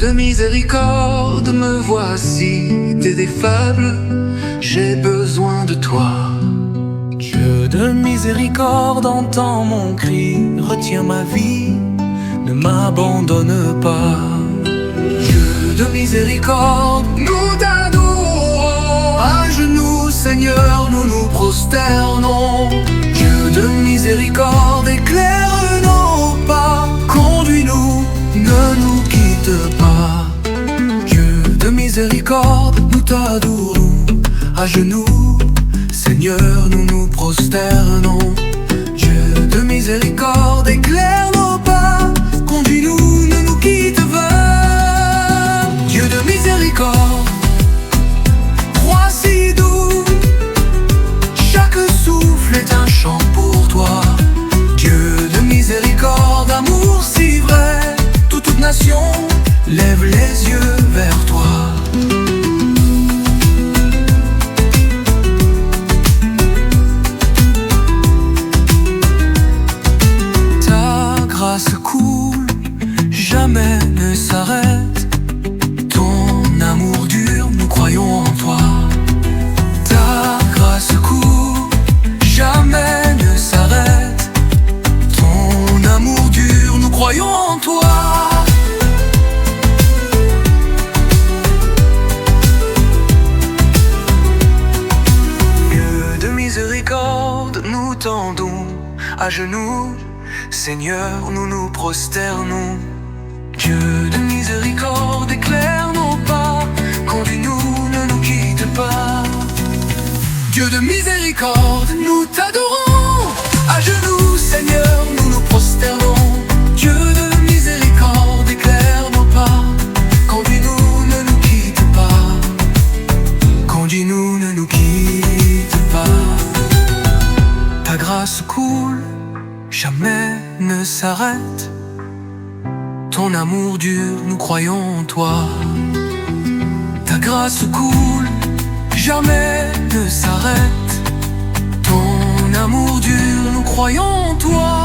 de miséricorde, me voici, t'es des fables, j'ai besoin de toi. Dieu de miséricorde, entends mon cri, retiens ma vie, ne m'abandonne pas. Dieu de miséricorde, nous t'adorons, à genoux Seigneur, nous nous prosternons. Dieu de miséricorde, éclaire nos pas, conduis-nous, ne nous quitte pas. Dieu de miséricorde, nous t'adorons, à genoux Seigneur, nous nous prosternons. Dieu de miséricorde, éclaire nos pas, conduis-nous, ne nous quitte pas. Dieu de miséricorde, roi si doux, chaque souffle est un chant pour toi. Dieu de miséricorde, amour si vrai, toute nation lève les yeux vers toi. Se coule, jamais ne s'arrête. Ton amour dur, nous croyons en toi. Ta grâce coule, jamais ne s'arrête. Ton amour dur, nous croyons en toi. Dieu de miséricorde, nous tendons à genoux. Seigneur, nous nous prosternons. Dieu de miséricorde, éclaire nos pas, conduis-nous, ne nous quitte pas. Dieu de miséricorde, nous t'adorons, à genoux Seigneur, nous nous prosternons. Dieu de miséricorde, éclaire nos pas, conduis-nous, ne nous quitte pas. Conduis-nous, ne nous quitte pas. Ta grâce coule, jamais ne s'arrête. Ton amour dur, nous croyons en toi. Ta grâce coule, jamais ne s'arrête. Ton amour dur, nous croyons en toi.